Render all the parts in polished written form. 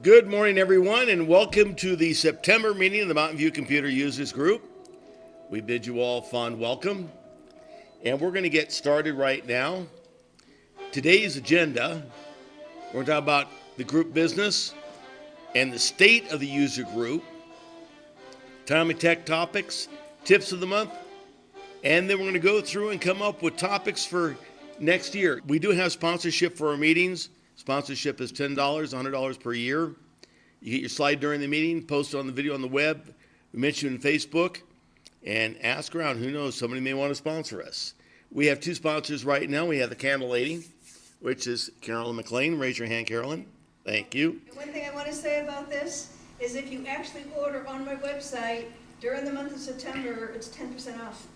Good morning, everyone, and welcome to the September meeting of the Mountain View Computer Users Group. We bid you all a fond welcome, and we're going to get started right now. Today's agenda, we're going to talk about the group business and the state of the user group, timely tech topics, tips of the month, and then we're going to go through and come up with topics for next year. We do have sponsorship for our meetings. Sponsorship is $10, $100 per year. You get your slide during the meeting, post it on the video on the web. We mention you on Facebook, and ask around. Who knows, somebody may want to sponsor us. We have two sponsors right now. We have the Candle Lady, which is Carolyn McLean. Raise your hand, Carolyn. Thank you. And one thing I want to say about this is if you actually order on my website during the month of September, it's 10% off.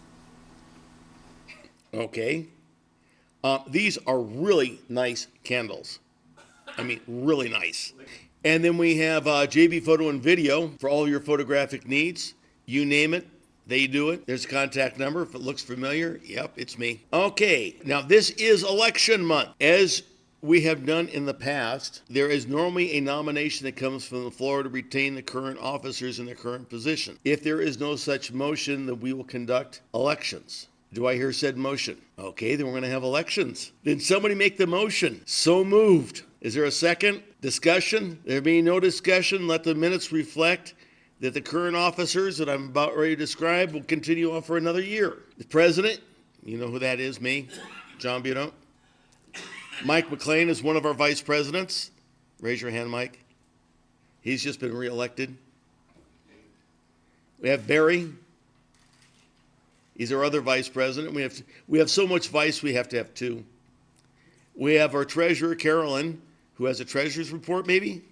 Okay. These are really nice candles. I mean, really nice. And then we have JB Photo and Video for all your photographic needs. You name it, they do it. There's a contact number. If it looks familiar, yep, it's me. Okay, now this is election month. As we have done in the past, there is normally a nomination that comes from the floor to retain the current officers in their current position. If there is no such motion, then we will conduct elections. Do I hear said motion? Okay, then we're going to have elections. Then somebody make the motion. So moved. Is there a second? Discussion? There being no discussion, let the minutes reflect that the current officers that I'm about ready to describe will continue on for another year. The president, you know who that is, me, John Buto. Mike McLean is one of our vice presidents. Raise your hand, Mike. He's just been reelected. We have Barry. He's our other vice president. We have so much vice, we have to have two. We have our treasurer, Carolyn, who has a treasurer's report, maybe?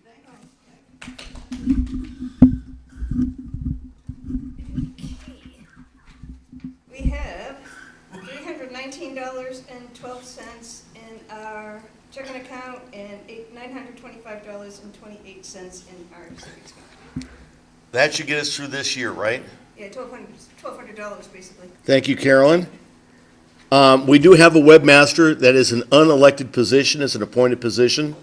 We have $319.12 in our checking account and $925.28 in our savings account. That should get us through this year, right? Yeah, $1,200 basically. Thank you, Carolyn. We do have a webmaster that is an unelected position. It's an appointed position,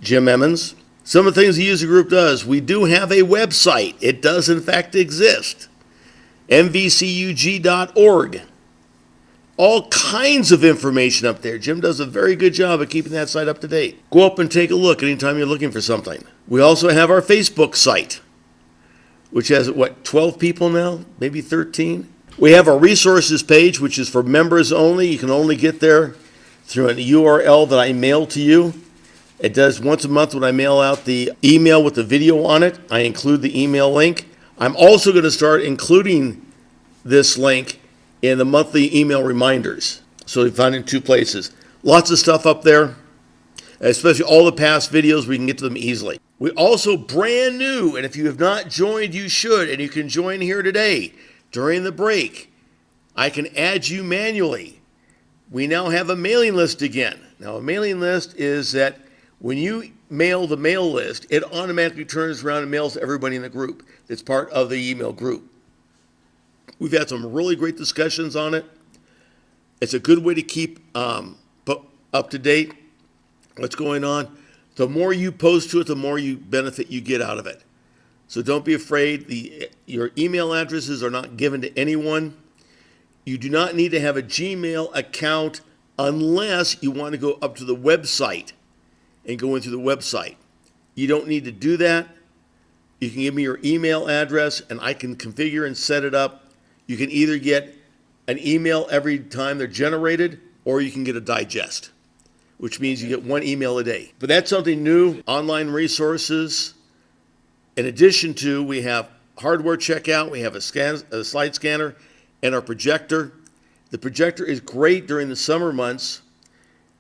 Jim Emmons. Some of the things the user group does, we do have a website. It does, in fact, exist. MVCUG.org. All kinds of information up there. Jim does a very good job of keeping that site up to date. Go up and take a look anytime you're looking for something. We also have our Facebook site, which has, 12 people now? Maybe 13? We have our resources page, which is for members only. You can only get there through an URL that I mail to you. It does once a month when I mail out the email with the video on it. I include the email link. I'm also going to start including this link in the monthly email reminders. So you find it in two places. Lots of stuff up there, especially all the past videos. We can get to them easily. We also brand new, and if you have not joined, you should, and you can join here today. During the break, I can add you manually. We now have a mailing list again. Now, a mailing list is that when you mail the mail list, it automatically turns around and mails to everybody in the group that's part of the email group. We've had some really great discussions on it. It's a good way to keep up to date what's going on. The more you post to it, the more benefit you get out of it. So don't be afraid. Your email addresses are not given to anyone. You do not need to have a Gmail account unless you want to go up to the website and go into the website. You don't need to do that. You can give me your email address and I can configure and set it up. You can either get an email every time they're generated or you can get a digest, which means you get one email a day. But that's something new, online resources. In addition to, we have hardware checkout, we have a slide scanner, and our projector. The projector is great during the summer months.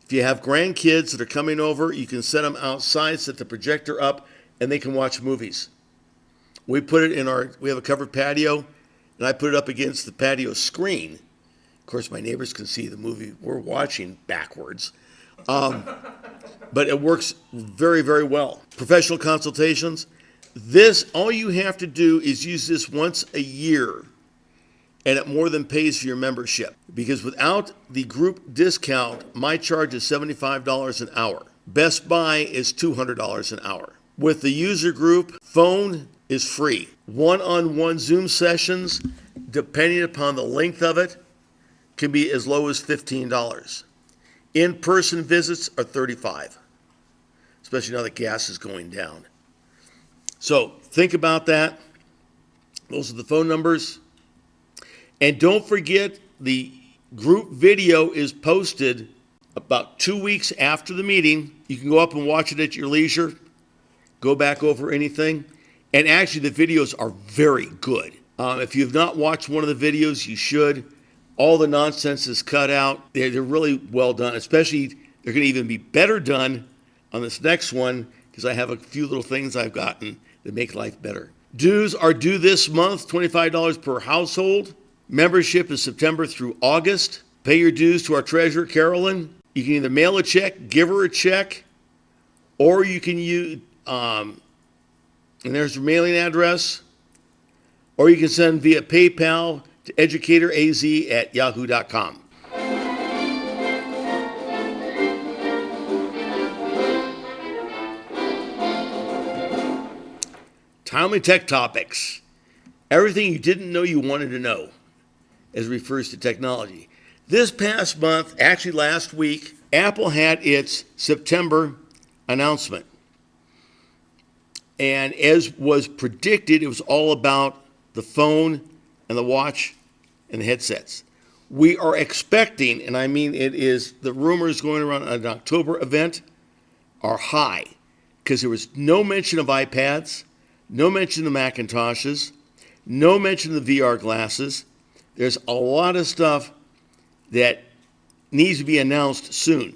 If you have grandkids that are coming over, you can set them outside, set the projector up, and they can watch movies. We put it we have a covered patio, and I put it up against the patio screen. Of course, my neighbors can see the movie we're watching backwards. But it works very, very well. Professional consultations. All you have to do is use this once a year, and it more than pays for your membership. Because without the group discount, my charge is $75 an hour. Best Buy is $200 an hour. With the user group, phone is free. One-on-one Zoom sessions, depending upon the length of it, can be as low as $15. In-person visits are $35, especially now that gas is going down. So think about that. Those are the phone numbers. And don't forget, the group video is posted about 2 weeks after the meeting. You can go up and watch it at your leisure, go back over anything. And actually, the videos are very good. If you have not watched one of the videos, you should. All the nonsense is cut out. They're really well done, especially they're going to even be better done on this next one because I have a few little things I've gotten that make life better. Dues are due this month, $25 per household. Membership is September through August. Pay your dues to our treasurer, Carolyn. You can either mail a check, give her a check, or you can use, and there's your mailing address, or you can send via PayPal to educatoraz@yahoo.com. Timely Tech Topics. Everything you didn't know you wanted to know as it refers to technology. This past month, actually last week, Apple had its September announcement. And as was predicted, it was all about the phone and the watch and the headsets. We are expecting, and I mean it is, the rumors going around an October event are high because there was no mention of iPads, no mention of Macintoshes, no mention of the VR glasses. There's a lot of stuff that needs to be announced soon.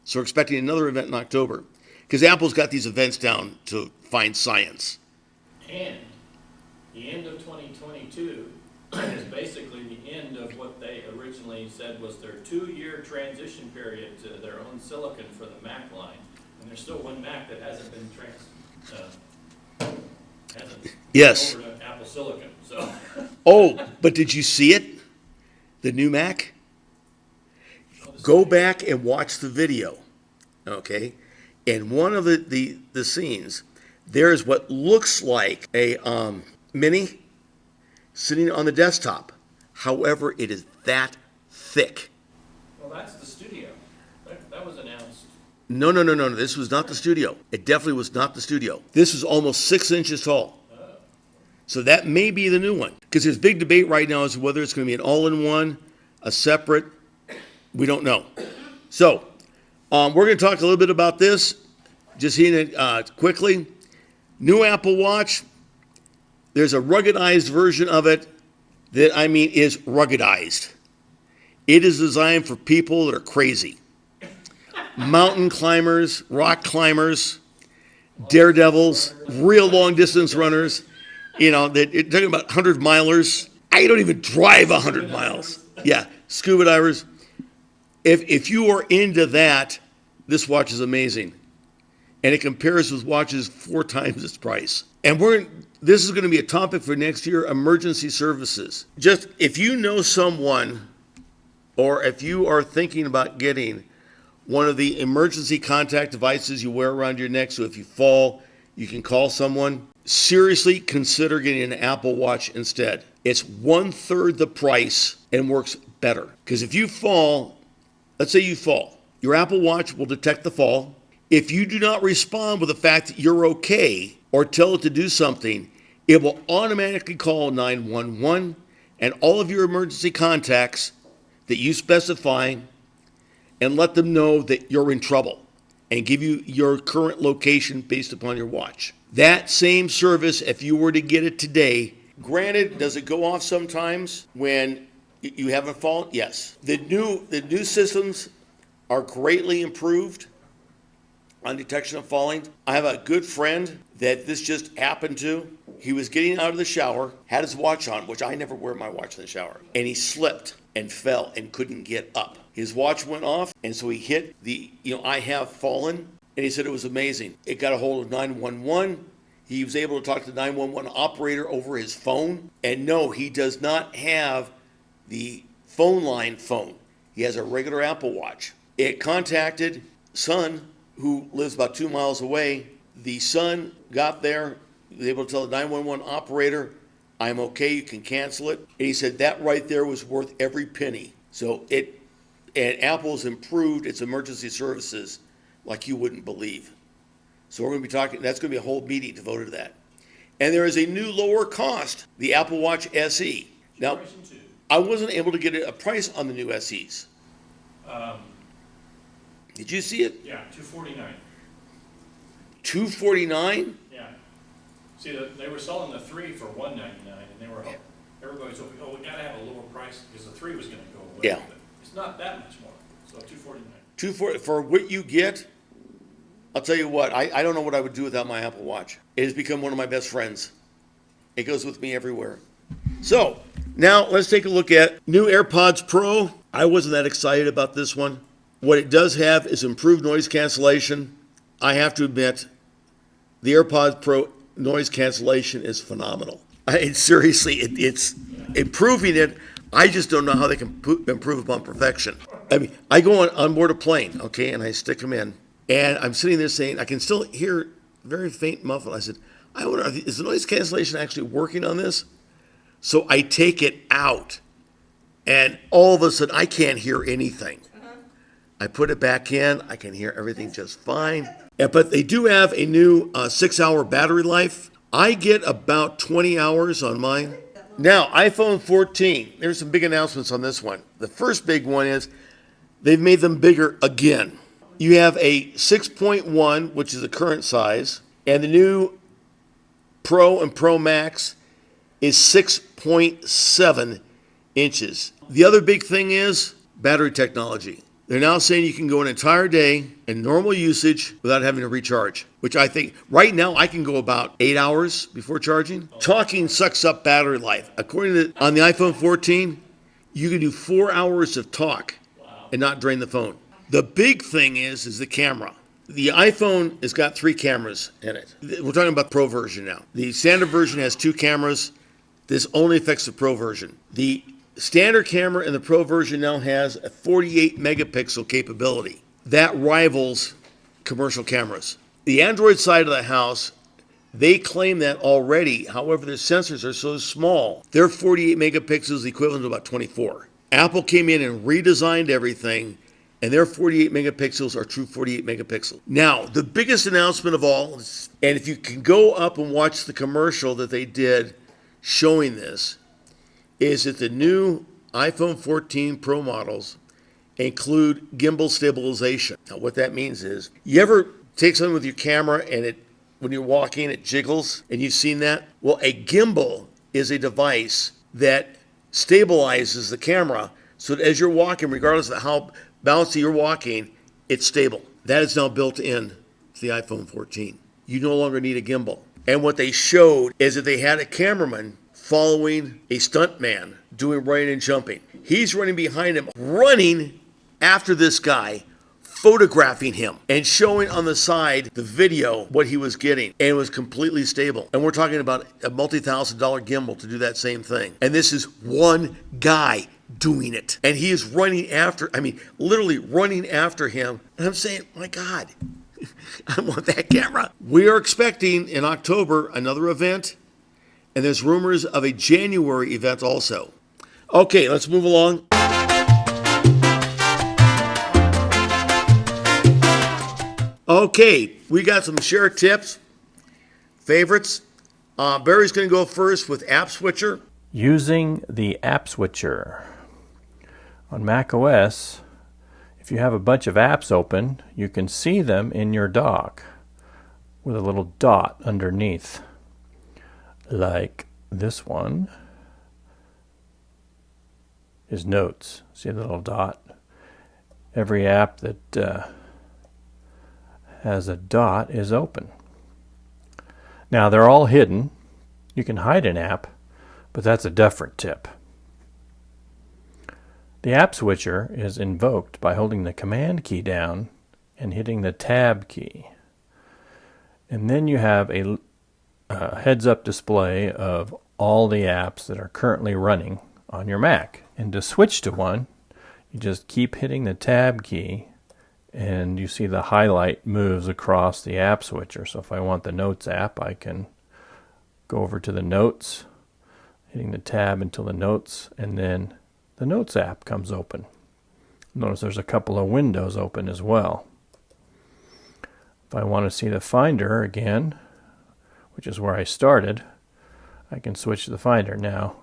So we're expecting another event in October because Apple's got these events down to find science. And the end of 2022 is basically the end of what they originally said was their 2-year transition period to their own silicon for the Mac line. And there's still one Mac that hasn't been Yes. over to Apple Silicon. So. Oh, but did you see it? The new Mac? Go back and watch the video, okay? In one of the scenes, there's what looks like a mini sitting on the desktop. However, it is that thick. Well, that's the studio. That was announced. No. This was not the studio. It definitely was not the studio. This was almost 6 inches tall. So that may be the new one. Because there's big debate right now as to whether it's going to be an all-in-one, a separate. We don't know. So we're going to talk a little bit about this. Just hitting it quickly. New Apple Watch. There's a ruggedized version of it that, I mean, is ruggedized. It is designed for people that are crazy. Mountain climbers, rock climbers, daredevils, real long distance runners. You know, they're talking about 100 milers. I don't even drive 100 miles. Yeah, scuba divers. If you are into that, this watch is amazing. And it compares with watches 4 times its price. And this is going to be a topic for next year, emergency services. Just if you know someone, or if you are thinking about getting one of the emergency contact devices you wear around your neck, so if you fall, you can call someone, seriously consider getting an Apple Watch instead. It's 1/3 the price and works better. Because if you fall, let's say you fall, your Apple Watch will detect the fall. If you do not respond with the fact that you're okay or tell it to do something, it will automatically call 911 and all of your emergency contacts that you specify and let them know that you're in trouble and give you your current location based upon your watch. That same service, if you were to get it today, granted, does it go off sometimes when you haven't fallen? Yes. The new systems are greatly improved on detection of falling. I have a good friend that this just happened to. He was getting out of the shower, had his watch on, which I never wear my watch in the shower, and he slipped and fell and couldn't get up. His watch went off, and so he hit the, I have fallen, and he said it was amazing. It got a hold of 911. He was able to talk to the 911 operator over his phone, and no, he does not have the phone line phone. He has a regular Apple Watch. It contacted son, who lives about 2 miles away, The son got there, was able to tell the 911 operator, I'm okay, you can cancel it. And he said that right there was worth every penny. And Apple's improved its emergency services like you wouldn't believe. So we're going to be talking, that's going to be a whole meeting devoted to that. And there is a new lower cost, the Apple Watch SE. Now, Generation 2. I wasn't able to get a price on the new SEs. Did you see it? Yeah, $249. $249? Yeah. See, they were selling the 3 for $199, and everybody's hoping, oh, we gotta have a lower price because the 3 was gonna go away. Yeah. But it's not that much more, so $249. For what you get, I'll tell you what, I don't know what I would do without my Apple Watch. It has become one of my best friends. It goes with me everywhere. So, now let's take a look at new AirPods Pro. I wasn't that excited about this one. What it does have is improved noise cancellation. I have to admit, the AirPods Pro noise cancellation is phenomenal. Seriously, it's improving it. I just don't know how they can improve upon perfection. I mean, I go on board a plane, okay, and I stick them in, and I'm sitting there saying, I can still hear very faint muffle. I said, I wonder, is the noise cancellation actually working on this? So I take it out, and all of a sudden, I can't hear anything. I put it back in, I can hear everything just fine. Yeah, but they do have a new 6-hour battery life. I get about 20 hours on mine. Now, iPhone 14, there's some big announcements on this one. The first big one is they've made them bigger again. You have a 6.1, which is the current size, and the new Pro and Pro Max is 6.7 inches. The other big thing is battery technology. They're now saying you can go an entire day in normal usage without having to recharge, which I think right now I can go about 8 hours before charging. Talking sucks up battery life. According to on the iPhone 14, you can do 4 hours of talk and not drain the phone. The big thing is the camera. The iPhone has got 3 cameras in it. We're talking about the Pro version now. The standard version has 2 cameras. This only affects the Pro version. The standard camera in the Pro version now has a 48 megapixel capability. That rivals commercial cameras. The Android side of the house, they claim that already. However, their sensors are so small. Their 48 megapixels is equivalent to about 24. Apple came in and redesigned everything, and their 48 megapixels are true 48 megapixels. Now, the biggest announcement of all, and if you can go up and watch the commercial that they did showing this, is that the new iPhone 14 Pro models include gimbal stabilization. Now, what that means is, you ever take something with your camera and when you're walking, it jiggles, and you've seen that? Well, a gimbal is a device that stabilizes the camera so that as you're walking, regardless of how bouncy you're walking, it's stable. That is now built in to the iPhone 14. You no longer need a gimbal. And what they showed is that they had a cameraman following a stuntman doing running and jumping. He's running behind him, running after this guy, photographing him and showing on the side the video what he was getting, and it was completely stable. And we're talking about a multi-$1,000 gimbal to do that same thing. And this is one guy doing it. And he is running after, literally running after him. And I'm saying, my God, I want that camera. We are expecting in October another event. And there's rumors of a January event also. Okay, let's move along. Okay, we got some share tips, favorites. Barry's going to go first with App Switcher. Using the App Switcher. On Mac OS, if you have a bunch of apps open, you can see them in your dock with a little dot underneath. Like this one is Notes. See the little dot? Every app that has a dot is open. Now they're all hidden. You can hide an app, but that's a different tip. The app switcher is invoked by holding the command key down and hitting the tab key. And then you have a heads-up display of all the apps that are currently running on your Mac. And to switch to one, you just keep hitting the tab key and you see the highlight moves across the app switcher. So if I want the Notes app, I can go over to the Notes, hitting the tab until the Notes, and then the Notes app comes open. Notice there's a couple of windows open as well. If I want to see the Finder again, which is where I started, I can switch to the Finder. Now,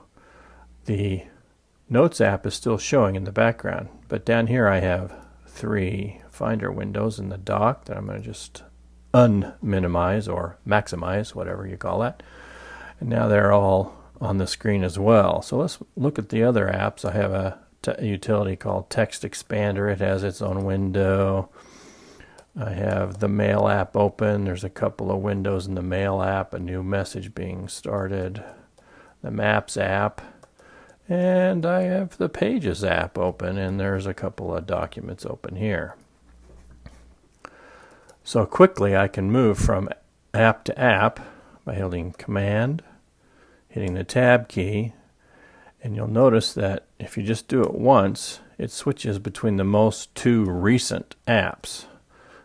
the Notes app is still showing in the background, but down here I have 3 Finder windows in the dock that I'm going to just unminimize or maximize, whatever you call that. And now they're all on the screen as well. So let's look at the other apps. I have a utility called Text Expander. It has its own window. I have the Mail app open. There's a couple of windows in the Mail app, a new message being started. The Maps app. And I have the Pages app open, and there's a couple of documents open here. So quickly I can move from app to app by holding Command, hitting the Tab key, and you'll notice that if you just do it once, it switches between the most 2 recent apps.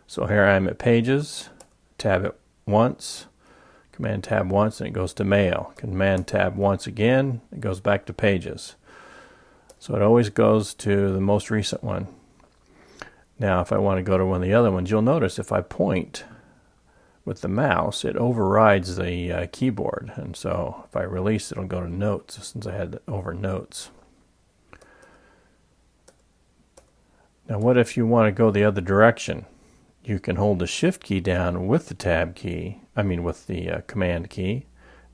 So here I'm at Pages, tab it once, Command tab once, and it goes to Mail. Command tab once again, it goes back to Pages. So it always goes to the most recent one. Now if I want to go to one of the other ones, you'll notice if I point with the mouse, it overrides the keyboard. And so if I release, it'll go to Notes, since I had it over Notes. Now what if you want to go the other direction? You can hold the Shift key down with the Tab key, with the Command key,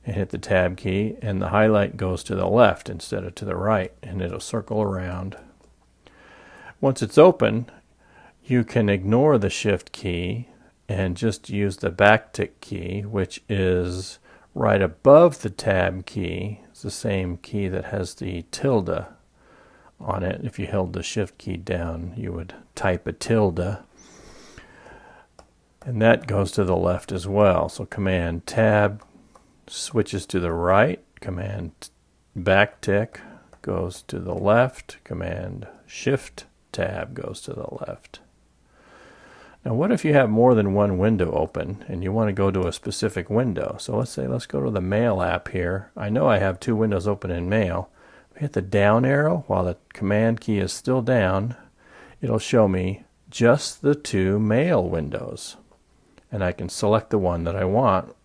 and hit the Tab key, and the highlight goes to the left instead of to the right, and it'll circle around. Once it's open, you can ignore the Shift key and just use the backtick key, which is right above the Tab key. It's the same key that has the tilde on it. If you held the Shift key down, you would type a tilde. And that goes to the left as well. So Command Tab switches to the right. Command Backtick goes to the left. Command Shift Tab goes to the left. Now what if you have more than one window open and you want to go to a specific window? So let's go to the Mail app here. I know I have 2 windows open in Mail. If I hit the down arrow while the Command key is still down, it'll show me just the 2 Mail windows. And I can select the one that I want,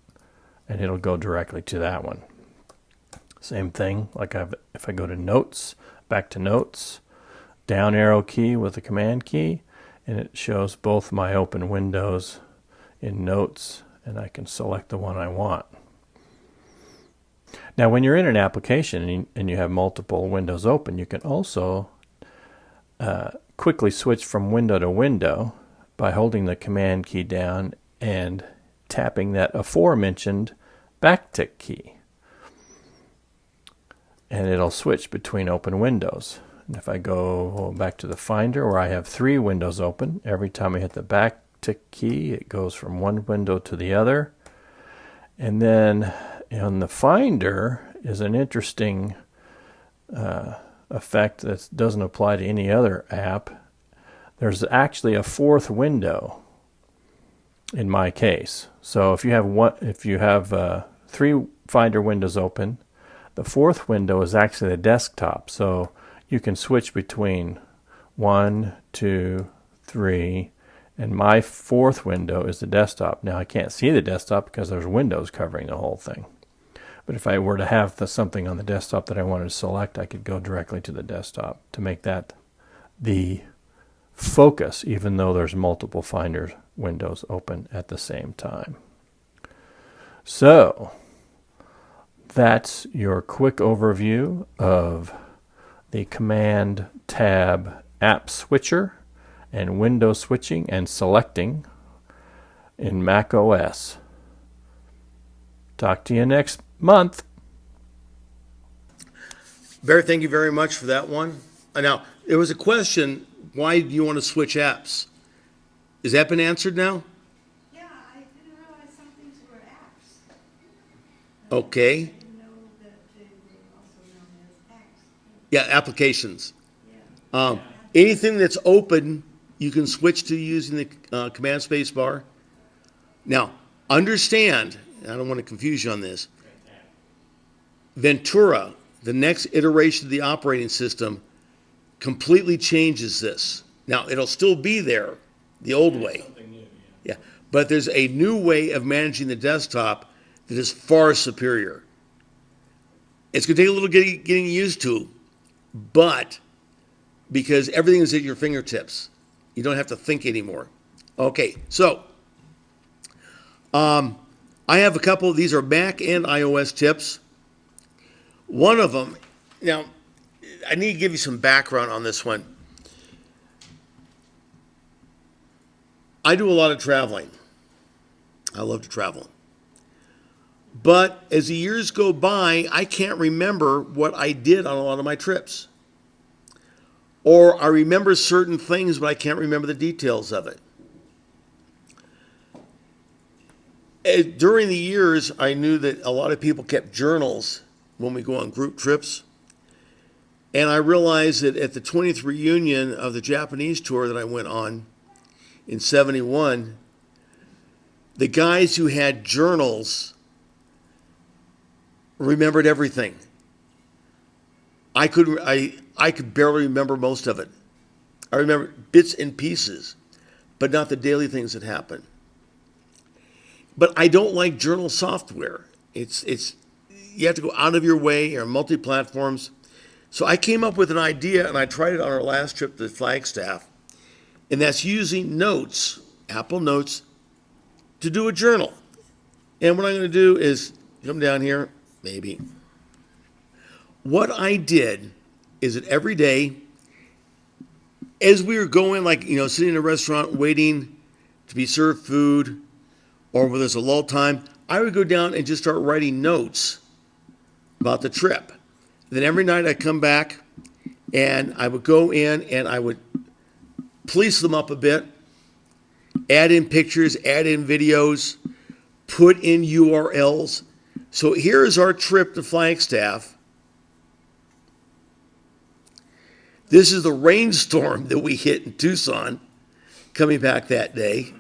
and it'll go directly to that one. Same thing, if I go to Notes, back to Notes, down arrow key with the Command key, and it shows both my open windows in Notes, and I can select the one I want. Now when you're in an application and you have multiple windows open, you can also quickly switch from window to window by holding the Command key down and tapping that aforementioned backtick key. And it'll switch between open windows. And if I go back to the Finder where I have 3 windows open, every time I hit the backtick key, it goes from one window to the other. And then in the Finder is an interesting effect that doesn't apply to any other app. There's actually a 4th window in my case. So if you have 3 Finder windows open, the 4th window is actually the desktop. So you can switch between 1, 2, 3, and my 4th window is the desktop. Now I can't see the desktop because there's windows covering the whole thing. But if I were to have something on the desktop that I wanted to select, I could go directly to the desktop to make that the focus, even though there's multiple Finder windows open at the same time. So that's your quick overview of the Command Tab app switcher and window switching and selecting in Mac OS. Talk to you next month. Barry, thank you very much for that one. Now, there was a question, why do you want to switch apps? Has that been answered now? Yeah, I didn't realize some things were apps. Okay. I didn't know that they were also known as apps. Yeah, applications. Yeah. Anything that's open you can switch to using the command space bar. Now, understand, I don't want to confuse you on this, Ventura, the next iteration of the operating system, completely changes this. Now, it'll still be there, the old way. Something new, Yeah, but there's a new way of managing the desktop that is far superior. It's going to take a little getting used to, but because everything is at your fingertips, you don't have to think anymore. Okay, so I have a couple. These are Mac and iOS tips. One of them, now, I need to give you some background on this one. I do a lot of traveling. I love to travel. But as the years go by, I can't remember what I did on a lot of my trips. Or I remember certain things, but I can't remember the details of it. During the years, I knew that a lot of people kept journals when we go on group trips. And I realized that at the 20th reunion of the Japanese tour that I went on in '71, the guys who had journals remembered everything. I could barely remember most of it. I remember bits and pieces, but not the daily things that happen. But I don't like journal software. It's you have to go out of your way or multi-platforms. So I came up with an idea, and I tried it on our last trip to Flagstaff, and that's using Notes, Apple Notes, to do a journal. And what I'm going to do is come down here, maybe. What I did is that every day, as we were going, like, sitting in a restaurant waiting to be served food, or when there's a lull time, I would go down and just start writing notes about the trip. Then every night I'd come back and I would go in and I would police them up a bit, add in pictures, add in videos, put in URLs. So here's our trip to Flagstaff. This is the rainstorm that we hit in Tucson coming back that day.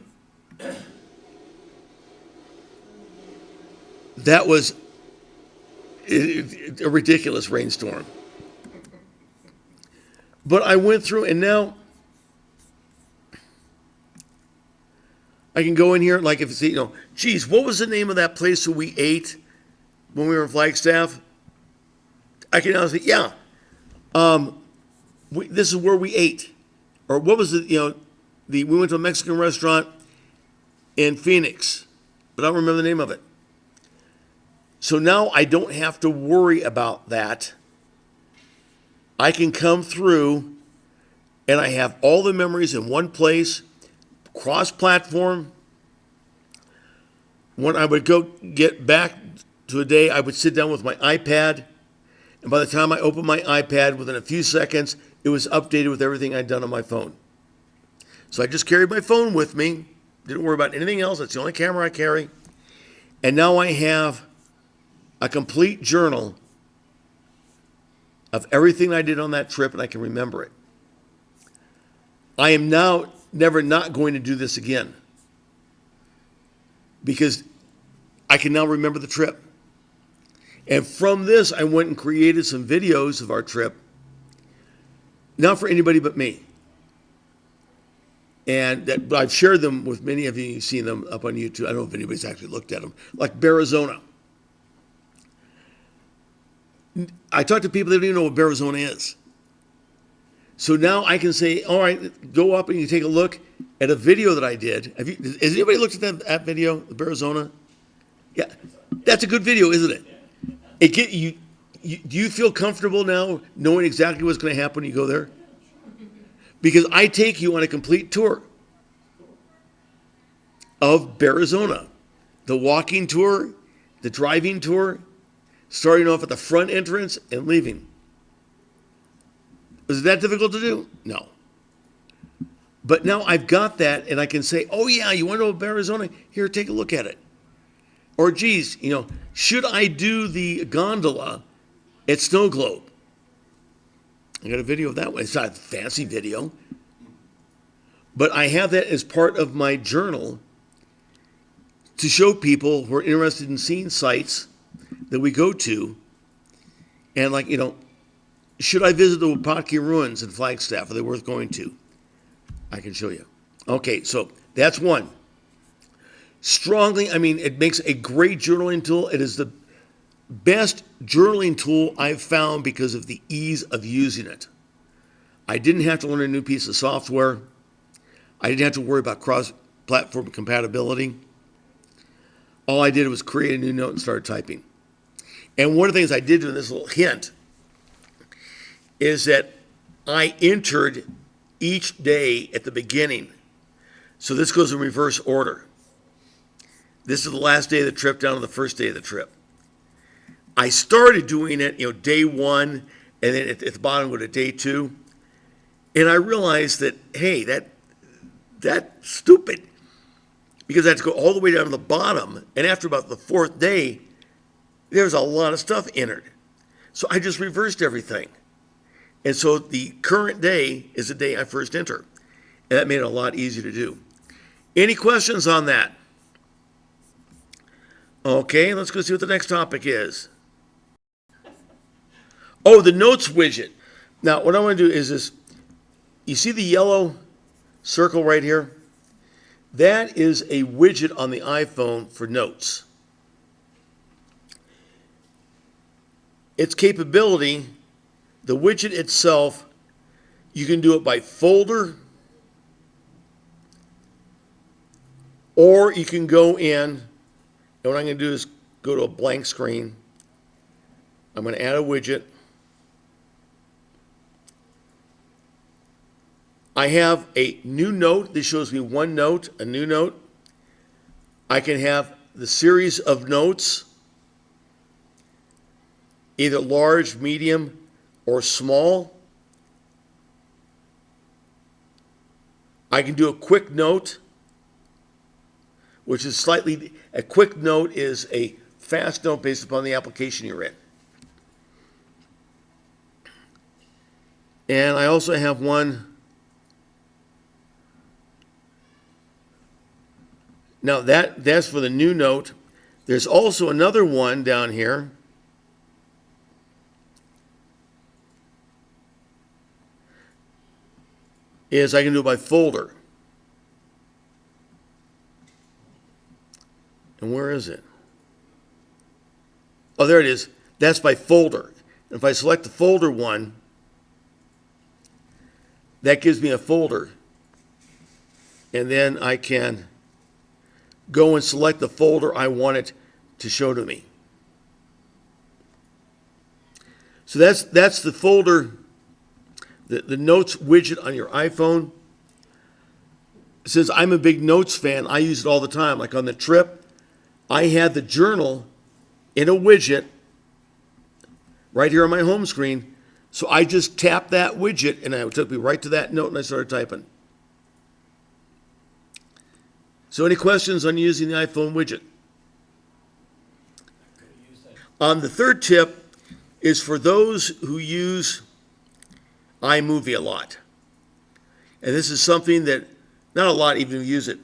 That was a ridiculous rainstorm. But I went through, and now I can go in here, like if it's, geez, what was the name of that place that we ate when we were in Flagstaff? I can now say, yeah, this is where we ate. Or what was it, we went to a Mexican restaurant in Phoenix, but I don't remember the name of it. So now I don't have to worry about that. I can come through and I have all the memories in one place, cross-platform. When I would go get back to a day, I would sit down with my iPad, and by the time I opened my iPad, within a few seconds, it was updated with everything I'd done on my phone. So I just carried my phone with me, didn't worry about anything else. That's the only camera I carry. And now I have a complete journal of everything I did on that trip, and I can remember it. I am now never not going to do this again because I can now remember the trip. And from this, I went and created some videos of our trip, not for anybody but me. And that I've shared them with many of you. You've seen them up on YouTube. I don't know if anybody's actually looked at them. Like Arizona. I talk to people that don't even know what Arizona is. So now I can say, all right, go up and you take a look at a video that I did. Has anybody looked at that video, the Arizona? Yeah, that's a good video, isn't it? Do you feel comfortable now knowing exactly what's going to happen when you go there? Because I take you on a complete tour of Arizona. The walking tour, the driving tour, starting off at the front entrance and leaving. Was it that difficult to do? No. But now I've got that, and I can say, oh yeah, you want to know about Arizona? Here, take a look at it. Or geez, should I do the gondola at Snow Globe? I got a video of that one. It's not a fancy video. But I have that as part of my journal to show people who are interested in seeing sites that we go to. And like, should I visit the Wapatki ruins in Flagstaff? Are they worth going to? I can show you. Okay, so that's one. Strongly, it makes a great journaling tool. It is the best journaling tool I've found because of the ease of using it. I didn't have to learn a new piece of software. I didn't have to worry about cross-platform compatibility. All I did was create a new note and start typing. And one of the things I did in this little hint is that I entered each day at the beginning. So this goes in reverse order. This is the last day of the trip down to the first day of the trip. I started doing it, day one, and then at the bottom go to day two. And I realized that, hey, that's stupid. Because I had to go all the way down to the bottom. And after about the fourth day, there's a lot of stuff entered. So I just reversed everything. And so the current day is the day I first enter. And that made it a lot easier to do. Any questions on that? Okay, let's go see what the next topic is. Oh, the notes widget. Now, what I want to do is this. You see the yellow circle right here? That is a widget on the iPhone for notes. Its capability, the widget itself, you can do it by folder, or you can go in, and what I'm going to do is go to a blank screen. I'm going to add a widget. I have a new note. This shows me one note, a new note. I can have the series of notes, either large, medium, or small. I can do a quick note, which is a quick note is a fast note based upon the application you're in. And I also have one. Now that's for the new note. There's also another one down here. Is I can do it by folder. And where is it? Oh, there it is. That's by folder. If I select the folder one, that gives me a folder. And then I can go and select the folder I want it to show to me. So that's the folder, the notes widget on your iPhone. Since I'm a big notes fan, I use it all the time. Like on the trip, I had the journal in a widget right here on my home screen. So I just tapped that widget and it took me right to that note and I started typing. So any questions on using the iPhone widget? The third tip is for those who use iMovie a lot. And this is something that not a lot even use it.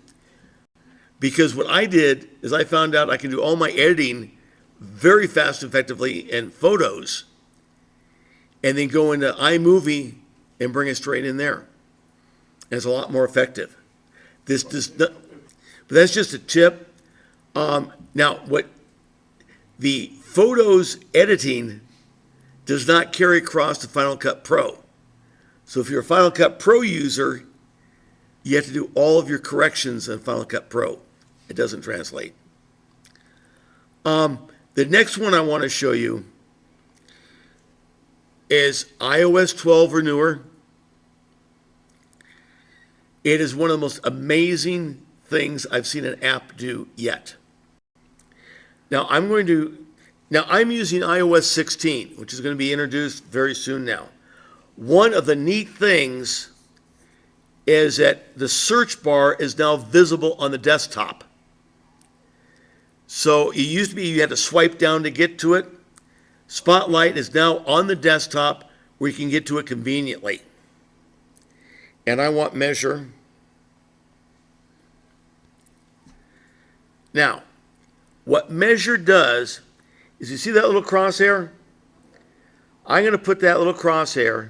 Because what I did is I found out I can do all my editing very fast and effectively in Photos and then go into iMovie and bring it straight in there. And it's a lot more effective. This does not, but that's just a tip. Now, what the Photos editing does not carry across to Final Cut Pro. So if you're a Final Cut Pro user, you have to do all of your corrections in Final Cut Pro. It doesn't translate. The next one I want to show you is iOS 12 or newer. It is one of the most amazing things I've seen an app do yet. Now I'm using iOS 16, which is going to be introduced very soon now. One of the neat things is that the search bar is now visible on the desktop. So it used to be you had to swipe down to get to it. Spotlight is now on the desktop where you can get to it conveniently. And I want measure. Now, what measure does is, you see that little crosshair? I'm going to put that little crosshair.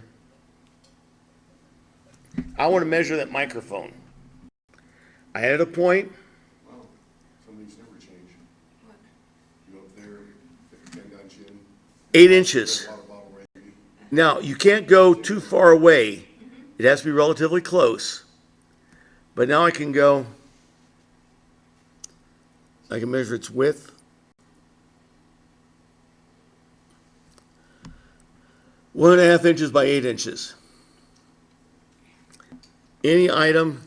I want to measure that microphone. I added a point. Wow, some of these never change. You up there, 10 in. 8 inches. Water bottle right here. Now, you can't go too far away. It has to be relatively close. But now I can measure its width. 1.5 inches by 8 inches. Any item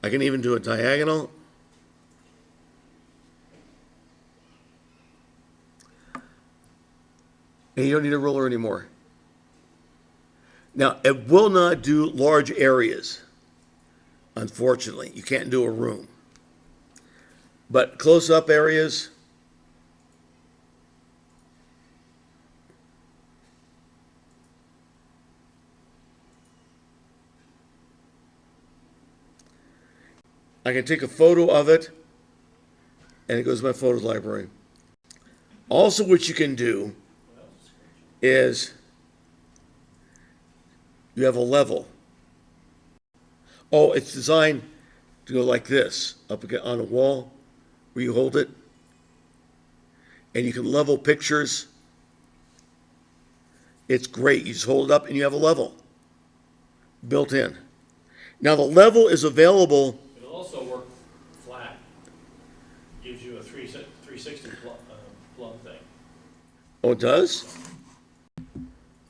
I can even do a diagonal. And you don't need a ruler anymore. Now, it will not do large areas, unfortunately. You can't do a room. But close-up areas, I can take a photo of it, and it goes to my photos library. Also, what you can do is you have a level. Oh, it's designed to go like this, up on a wall where you hold it, and you can level pictures. It's great. You just hold it up and you have a level built in. Now, the level is available. It'll also work flat. Gives you a 360 plumb thing. Oh, it does?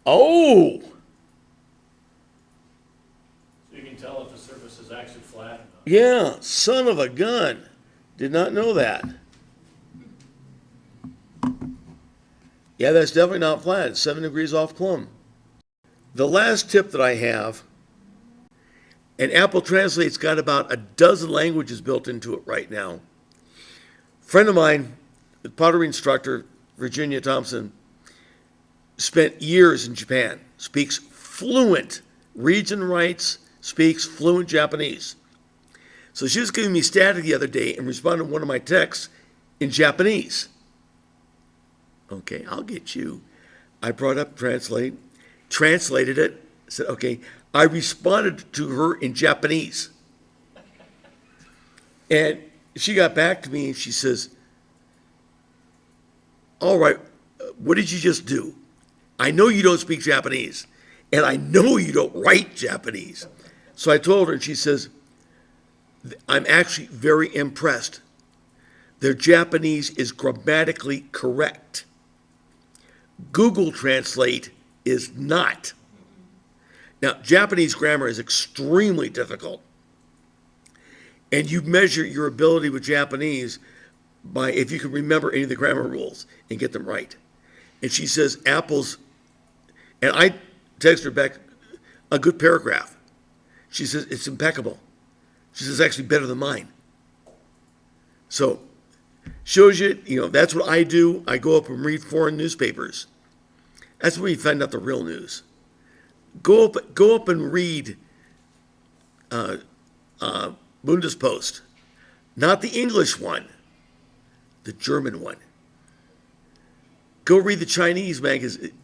Oh! So you can tell if the surface is actually flat or not. Yeah, son of a gun. Did not know that. Yeah, that's definitely not flat. It's 7 degrees off plumb. The last tip that I have, and Apple Translate's got about a dozen languages built into it right now. A friend of mine, the pottery instructor, Virginia Thompson, spent years in Japan, speaks fluent, reads and writes, speaks fluent Japanese. So she was giving me static the other day and responded to one of my texts in Japanese. Okay, I'll get you. I brought up Translate, translated it, said, okay. I responded to her in Japanese. And she got back to me and she says, all right, what did you just do? I know you don't speak Japanese, and I know you don't write Japanese. So I told her, and she says, I'm actually very impressed. Their Japanese is grammatically correct. Google Translate is not. Now, Japanese grammar is extremely difficult. And you measure your ability with Japanese by if you can remember any of the grammar rules and get them right. And she says Apple's, and I text her back a good paragraph. She says it's impeccable. She says actually better than mine. So, shows you, that's what I do. I go up and read foreign newspapers. That's where you find out the real news. Go up and read Bundespost, not the English one, the German one. Go read the Chinese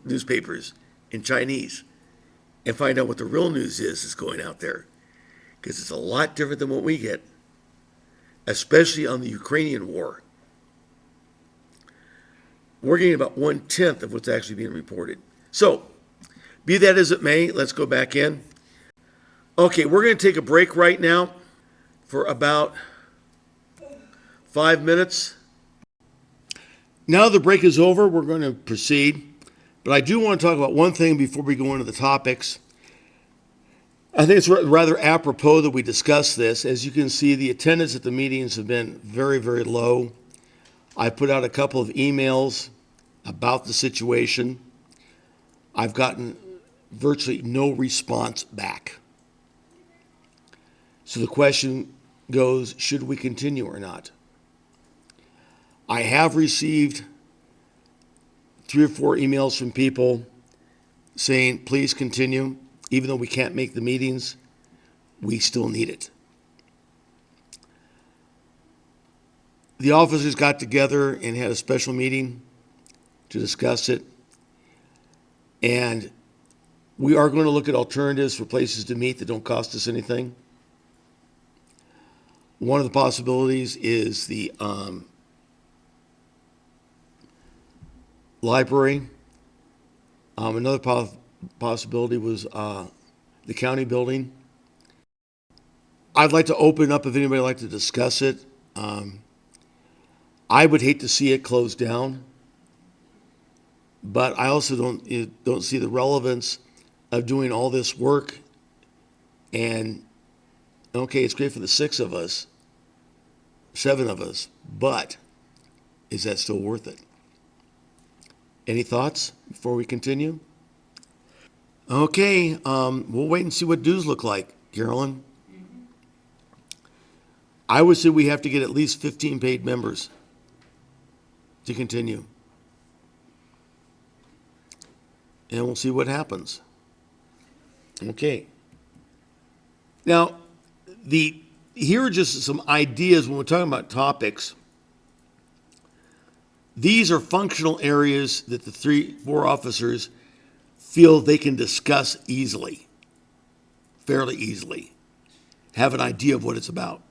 newspapers in Chinese and find out what the real news is going out there, because it's a lot different than what we get, especially on the Ukrainian war. We're getting about 1/10 of what's actually being reported. So, be that as it may, let's go back in. Okay, we're going to take a break right now for about 5 minutes. Now the break is over, we're going to proceed. But I do want to talk about one thing before we go into the topics. I think it's rather apropos that we discuss this. As you can see, the attendance at the meetings have been very, very low. I put out a couple of emails about the situation. I've gotten virtually no response back. So the question goes, should we continue or not? I have received 3 or 4 emails from people saying, please continue, even though we can't make the meetings. we still need it. The officers got together and had a special meeting to discuss it. And we are going to look at alternatives for places to meet that don't cost us anything. One of the possibilities is the library. Another possibility was the county building. I'd like to open up if anybody would like to discuss it. I would hate to see it closed down, but I also don't see the relevance of doing all this work. And okay, it's great for the 6 of us, 7 of us, but is that still worth it? Any thoughts before we continue? Okay, we'll wait and see what dues look like, Carolyn. I would say we have to get at least 15 paid members to continue. And we'll see what happens. Okay. Now, here are just some ideas when we're talking about topics. These are functional areas that the 4 officers feel they can discuss easily, fairly easily, have an idea of what it's about.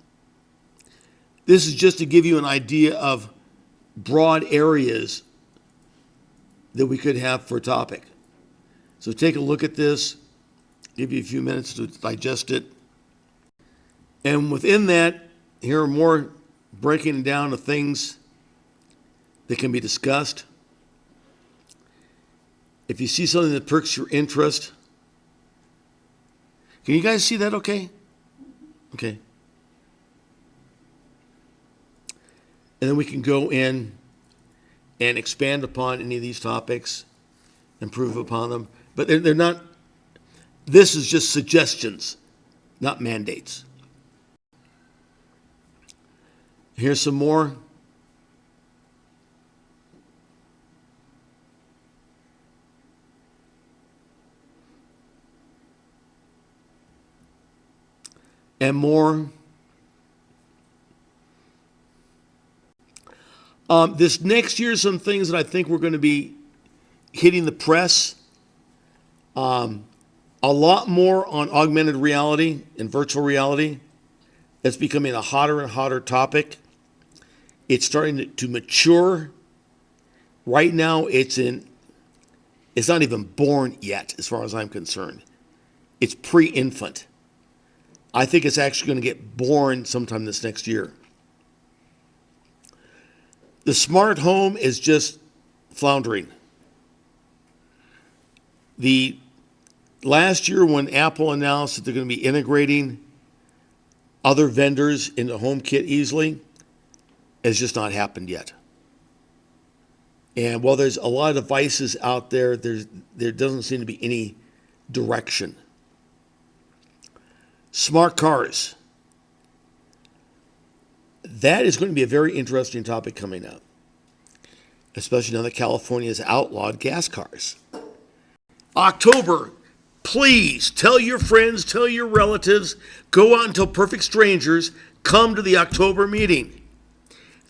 This is just to give you an idea of broad areas that we could have for a topic. So take a look at this, give you a few minutes to digest it. And within that, here are more breaking down of things that can be discussed. If you see something that perks your interest, can you guys see that okay? Okay. And then we can go in and expand upon any of these topics, improve upon them. But they're not, this is just suggestions, not mandates. Here's some more. And more. This next year, some things that I think we're going to be hitting the press. A lot more on augmented reality and virtual reality. It's becoming a hotter and hotter topic. It's starting to mature. Right now, it's not even born yet, as far as I'm concerned. It's pre-infant. I think it's actually going to get born sometime this next year. The smart home is just floundering. The last year when Apple announced that they're going to be integrating other vendors into HomeKit easily, has just not happened yet. And while there's a lot of devices out there, there doesn't seem to be any direction. Smart cars. That is going to be a very interesting topic coming up, especially now that California has outlawed gas cars. October, please tell your friends, tell your relatives, go out and tell perfect strangers, come to the October meeting.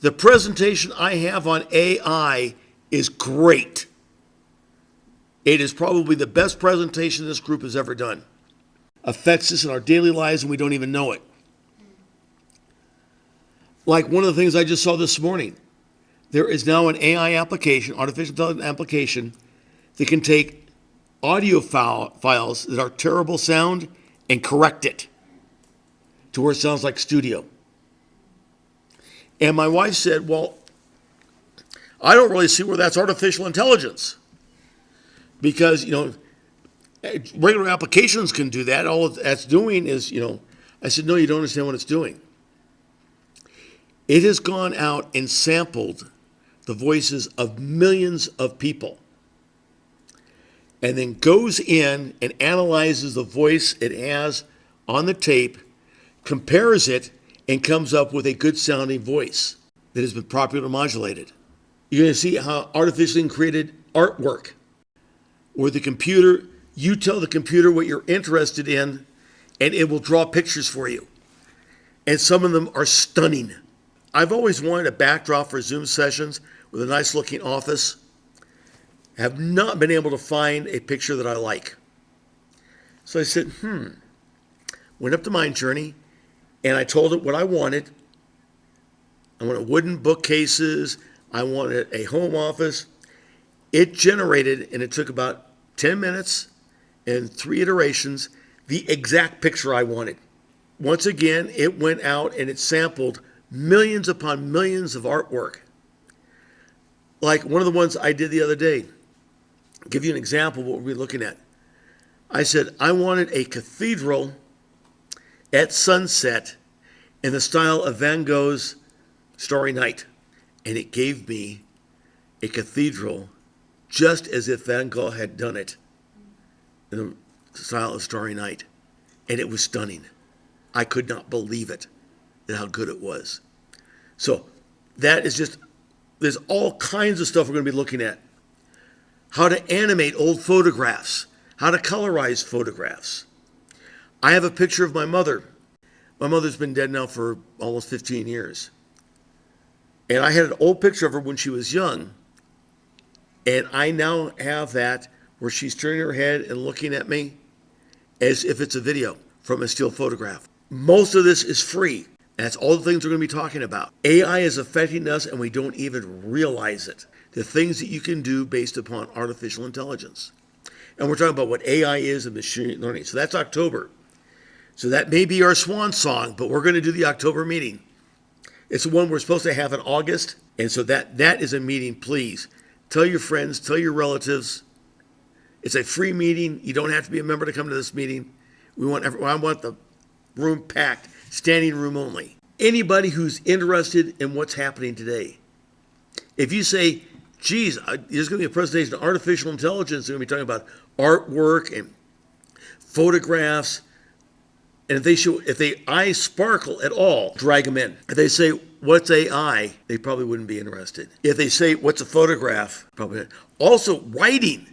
The presentation I have on AI is great. It is probably the best presentation this group has ever done. Affects us in our daily lives and we don't even know it. Like one of the things I just saw this morning, there is now an AI application, artificial intelligence application, that can take audio files that are terrible sound and correct it to where it sounds like studio. And my wife said, well, I don't really see where that's artificial intelligence. Because, regular applications can do that. All that's doing is, I said, no, you don't understand what it's doing. It has gone out and sampled the voices of millions of people and then goes in and analyzes the voice it has on the tape, compares it, and comes up with a good sounding voice that has been properly modulated. You're going to see how artificially created artwork, where the computer, you tell the computer what you're interested in, and it will draw pictures for you. And some of them are stunning. I've always wanted a backdrop for Zoom sessions with a nice looking office. Have not been able to find a picture that I like. So I said, went up to Mind Journey, and I told it what I wanted. I wanted wooden bookcases. I wanted a home office. It generated, and it took about 10 minutes and 3 iterations, the exact picture I wanted. Once again, it went out and it sampled millions upon millions of artwork. Like one of the ones I did the other day. I'll give you an example of what we're looking at. I said, I wanted a cathedral at sunset in the style of Van Gogh's Starry Night. And it gave me a cathedral just as if Van Gogh had done it in the style of Starry Night. And it was stunning. I could not believe it, how good it was. So that is just, there's all kinds of stuff we're going to be looking at. How to animate old photographs, how to colorize photographs. I have a picture of my mother. My mother's been dead now for almost 15 years. And I had an old picture of her when she was young. And I now have that where she's turning her head and looking at me as if it's a video from a still photograph. Most of this is free. That's all the things we're going to be talking about. AI is affecting us and we don't even realize it. The things that you can do based upon artificial intelligence. And we're talking about what AI is and machine learning. So that's October. So that may be our swan song, but we're going to do the October meeting. It's the one we're supposed to have in August. And so that is a meeting, please. Tell your friends, tell your relatives. It's a free meeting. You don't have to be a member to come to this meeting. I want the room packed, standing room only. Anybody who's interested in what's happening today. If you say, geez, there's going to be a presentation on artificial intelligence, they're going to be talking about artwork and photographs, and if they eyes sparkle at all, drag them in. If they say, what's AI? They probably wouldn't be interested. If they say, what's a photograph? Probably not. Also, writing.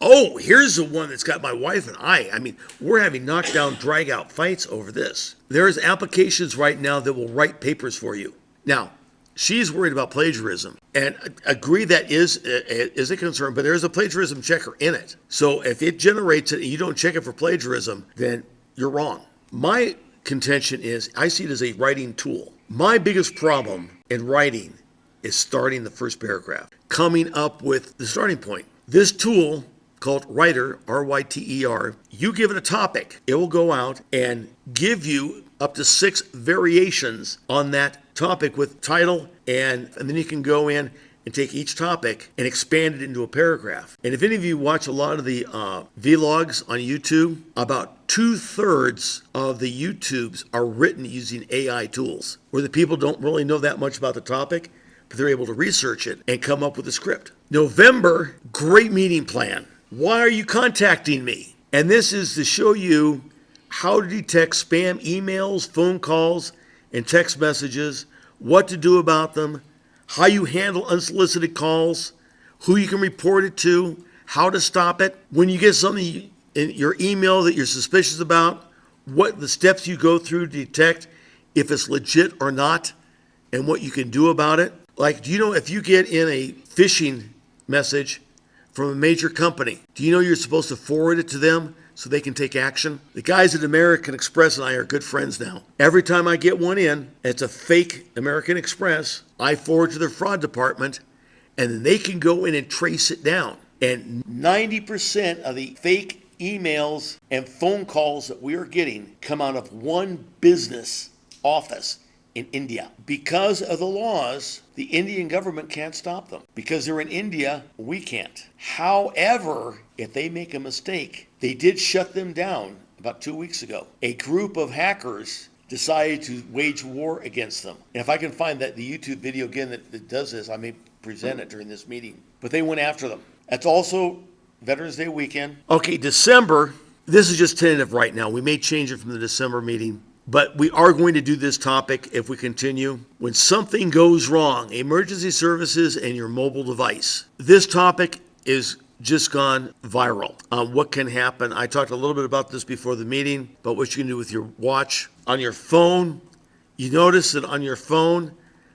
Oh, here's the one that's got my wife and I. I mean, we're having knockdown, drag-out fights over this. There's applications right now that will write papers for you. Now, she's worried about plagiarism, and agree that is a concern, but there's a plagiarism checker in it. So if it generates it and you don't check it for plagiarism, then you're wrong. My contention is I see it as a writing tool. My biggest problem in writing is starting the first paragraph, coming up with the starting point. This tool called Writer, R-Y-T-E-R, you give it a topic, it will go out and give you up to 6 variations on that topic with title, and then you can go in and take each topic and expand it into a paragraph. And if any of you watch a lot of the vlogs on YouTube, about 2/3 of the YouTubes are written using AI tools, where the people don't really know that much about the topic, but they're able to research it and come up with a script. November, great meeting plan. Why are you contacting me? And this is to show you how to detect spam emails, phone calls, and text messages, what to do about them, how you handle unsolicited calls, who you can report it to, how to stop it. When you get something in your email that you're suspicious about, what the steps you go through to detect if it's legit or not, and what you can do about it. Like, do you know if you get in a phishing message from a major company, do you know you're supposed to forward it to them so they can take action? The guys at American Express and I are good friends now. Every time I get one in, it's a fake American Express, I forward to their fraud department, and then they can go in and trace it down. And 90% of the fake emails and phone calls that we are getting come out of one business office in India. Because of the laws, the Indian government can't stop them. Because they're in India, we can't. However, if they make a mistake, they did shut them down about 2 weeks ago. A group of hackers decided to wage war against them. And if I can find the YouTube video again that does this, I may present it during this meeting. But they went after them. That's also Veterans Day weekend. Okay, December, this is just tentative right now. We may change it from the December meeting. But we are going to do this topic if we continue. When something goes wrong, emergency services and your mobile device. This topic is just gone viral. What can happen? I talked a little bit about this before the meeting, but what you can do with your watch. On your phone, you notice that on your phone,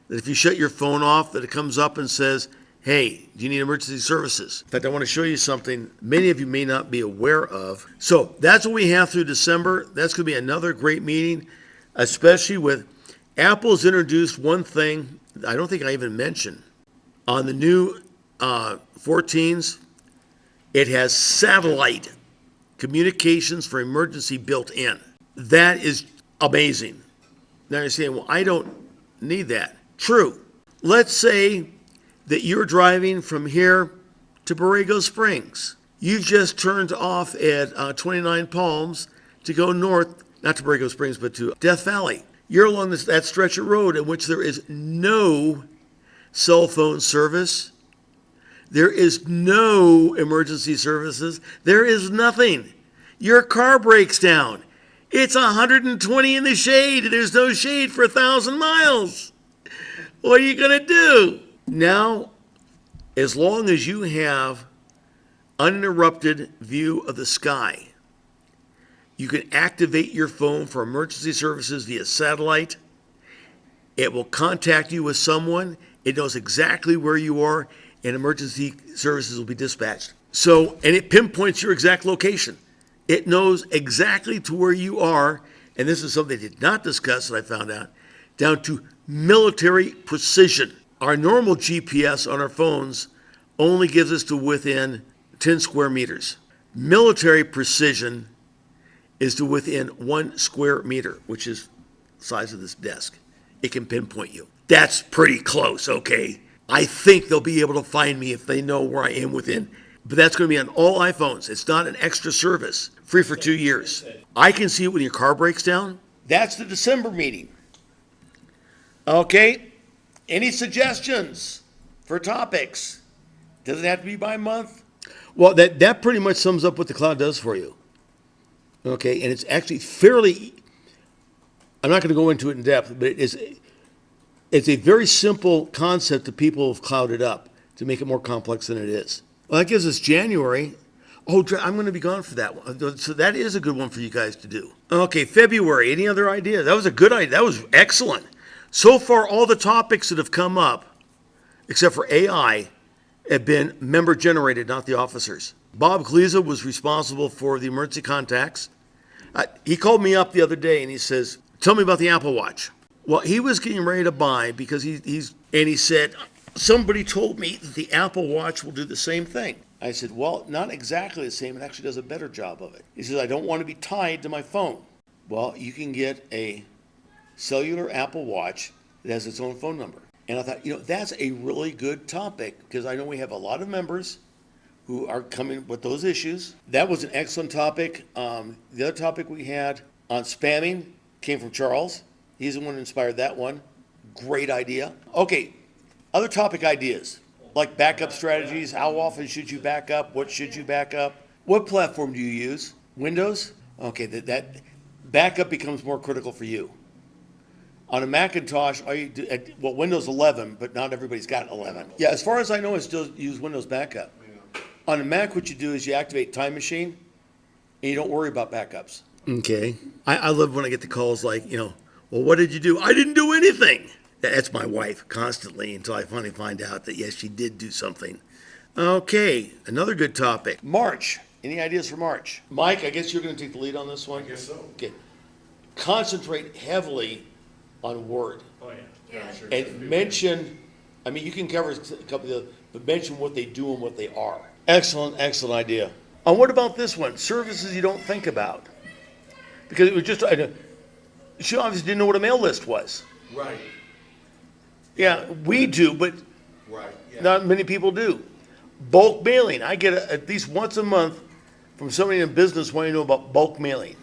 that if you shut your phone off, that it comes up and says, hey, do you need emergency services? In fact, I want to show you something many of you may not be aware of. So that's what we have through December. That's going to be another great meeting, especially with Apple's introduced one thing I don't think I even mentioned. On the new 14s, it has satellite communications for emergency built in. That is amazing. Now you're saying, well, I don't need that. True. Let's say that you're driving from here to Borrego Springs. You've just turned off at 29 Palms to go north, not to Borrego Springs, but to Death Valley. You're along that stretch of road in which there is no cell phone service. There is no emergency services. There is nothing. Your car breaks down. It's 120 in the shade. There's no shade for 1,000 miles. What are you going to do? Now, as long as you have uninterrupted view of the sky, you can activate your phone for emergency services via satellite. It will contact you with someone. It knows exactly where you are, and emergency services will be dispatched. So, and it pinpoints your exact location. It knows exactly to where you are, and this is something they did not discuss that I found out, down to military precision. Our normal GPS on our phones only gives us to within 10 square meters. Military precision is to within 1 square meter, which is the size of this desk. It can pinpoint you. That's pretty close, okay? I think they'll be able to find me if they know where I am within. But that's going to be on all iPhones. It's not an extra service. Free for 2 years. I can see it when your car breaks down. That's the December meeting. Okay. Any suggestions for topics? Does it have to be by month? Well, that pretty much sums up what the cloud does for you. Okay, and it's actually fairly, I'm not going to go into it in depth, but it's a very simple concept that people have clouded up to make it more complex than it is. Well, that gives us January. Oh, I'm going to be gone for that one. So that is a good one for you guys to do. Okay, February. Any other ideas? That was a good idea. That was excellent. So far, all the topics that have come up, except for AI, have been member-generated, not the officers. Bob Gleaza was responsible for the emergency contacts. He called me up the other day and he says, tell me about the Apple Watch. Well, he was getting ready to buy because he said, somebody told me that the Apple Watch will do the same thing. I said, well, not exactly the same. It actually does a better job of it. He says, I don't want to be tied to my phone. Well, you can get a cellular Apple Watch that has its own phone number. And I thought, that's a really good topic because I know we have a lot of members who are coming with those issues. That was an excellent topic. The other topic we had on spamming came from Charles. He's the one who inspired that one. Great idea. Okay, other topic ideas, like backup strategies. How often should you back up? What should you back up? What platform do you use? Windows? Okay, that backup becomes more critical for you. On a Macintosh, Windows 11, but not everybody's got 11. Yeah, as far as I know, I still use Windows backup. On a Mac, what you do is you activate Time Machine, and you don't worry about backups. Okay. I love when I get the calls like, well, what did you do? I didn't do anything. That's my wife constantly until I finally find out that, yes, she did do something. Okay, another good topic. March. Any ideas for March? Mike, I guess you're going to take the lead on this one? I guess so. Okay. Concentrate heavily on Word. Oh, yeah. Yeah, sure. And mention, you can cover a couple of the, but mention what they do and what they are. Excellent idea. What about this one? Services you don't think about. Because it was just, she obviously didn't know what a mail list was. Right, Yeah, we do, but right, yeah. not many people do. Bulk mailing. I get at least once a month from somebody in business wanting to know about bulk mailing.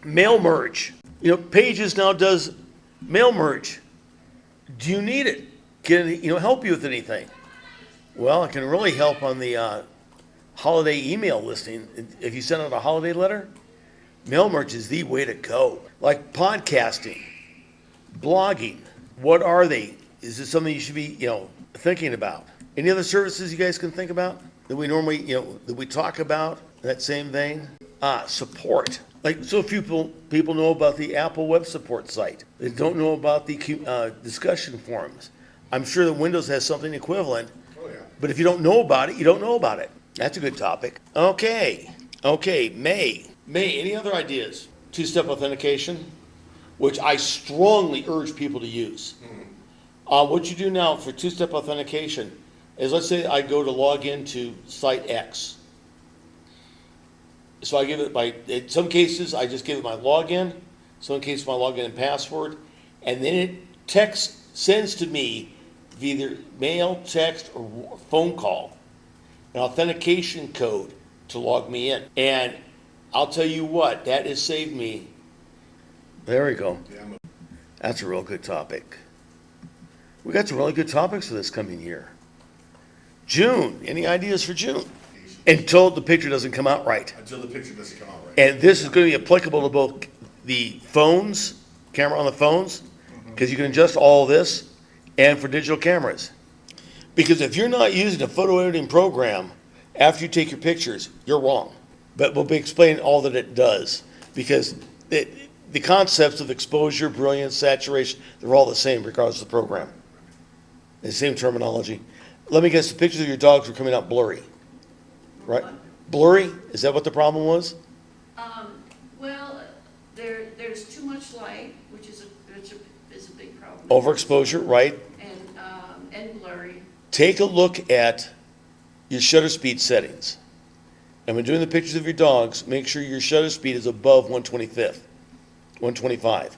Mail merge. Pages now does mail merge. Do you need it? Can it help you with anything? Well, it can really help on the holiday email listing. If you send out a holiday letter, mail merge is the way to go. Like podcasting, blogging. What are they? Is this something you should be, thinking about? Any other services you guys can think about? that we normally, that we talk about in that same vein? Support. Like, so few people know about the Apple web support site. They don't know about the discussion forums. I'm sure that Windows has something equivalent, Oh, yeah. but if you don't know about it, you don't know about it. That's a good topic. Okay, May, any other ideas? Two-step authentication, which I strongly urge people to use. What you do now for two-step authentication is, let's say I go to log into site X. So I give it in some cases, I just give it my login, some cases my login and password, and then it sends to me via either mail, text, or phone call an authentication code to log me in. And I'll tell you what, that has saved me. There we go. Yeah, That's a real good topic. We got some really good topics for this coming year. June, any ideas for June? Until the picture doesn't come out right. until the picture doesn't come out right. And this is going to be applicable to both the phones, camera on the phones, because you can adjust all this, and for digital cameras. Because if you're not using a photo editing program after you take your pictures, you're wrong. But we'll be explaining all that it does, because the concepts of exposure, brilliance, saturation, they're all the same regardless of the program. The same terminology. Let me guess, the pictures of your dogs were coming out blurry, right? Blurry? Is that what the problem was? Well, there's too much light, which is a big problem. Overexposure, right? And blurry. Take a look at your shutter speed settings. And when doing the pictures of your dogs, make sure your shutter speed is above 125.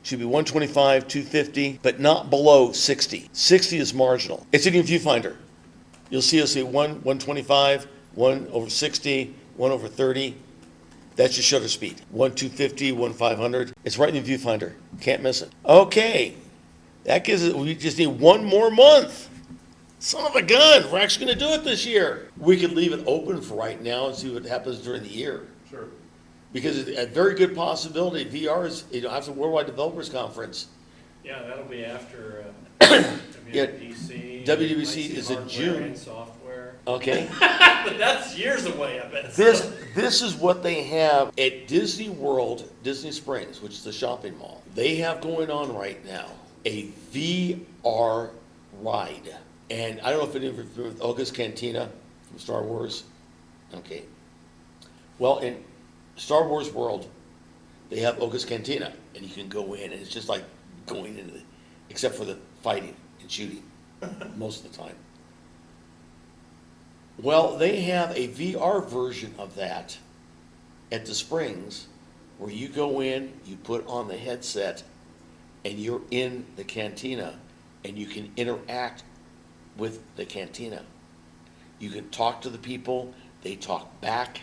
Should be 125, 250, but not below 60. 60 is marginal. It's in your viewfinder. You'll see it'll say 125, 1/60, 1/30. That's your shutter speed. 1/250, 1/500. It's right in the viewfinder. Can't miss it. Okay. That gives it, we just need one more month. Son of a gun, we're actually gonna do it this year. We could leave it open for right now and see what happens during the year. Sure. Because it's a very good possibility, VR is, after the Worldwide Developers Conference. Yeah, that'll be after, Yeah, WWDC. WWDC might see is in hardware June. and software. Okay? But that's years away, I bet. This is what they have at Disney World, Disney Springs, which is the shopping mall. They have going on right now a VR ride. And I don't know if any of you are familiar with Olga's Cantina from Star Wars. Okay. Well, in Star Wars World, they have Olga's Cantina, and you can go in, and it's just like going into the, except for the fighting and shooting most of the time. Well, they have a VR version of that at the Springs, where you go in, you put on the headset, and you're in the cantina, and you can interact with the cantina. You can talk to the people, they talk back,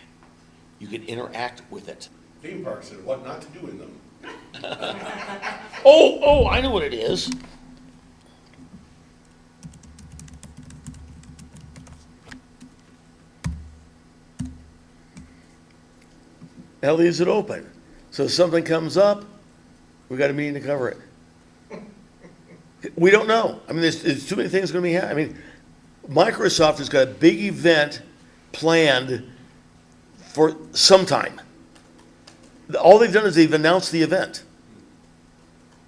you can interact with it. Theme parks and what not to do in them. Oh, I know what it is. That leaves it open. So if something comes up, we got a meeting to cover it. We don't know. I mean, there's too many things going to be happening. I mean, Microsoft has got a big event planned for some time. All they've done is they've announced the event,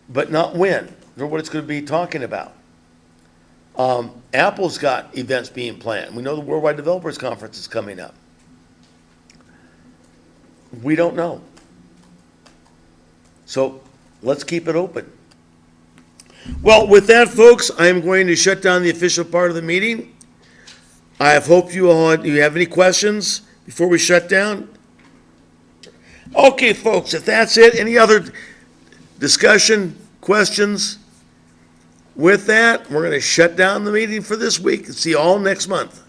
but not when, or what it's going to be talking about. Apple's got events being planned. We know the Worldwide Developers Conference is coming up. We don't know. So let's keep it open. Well, with that, folks, I am going to shut down the official part of the meeting. I have hoped you all, do you have any questions before we shut down? Okay, folks, if that's it, any other discussion, questions? With that, we're going to shut down the meeting for this week and see you all next month.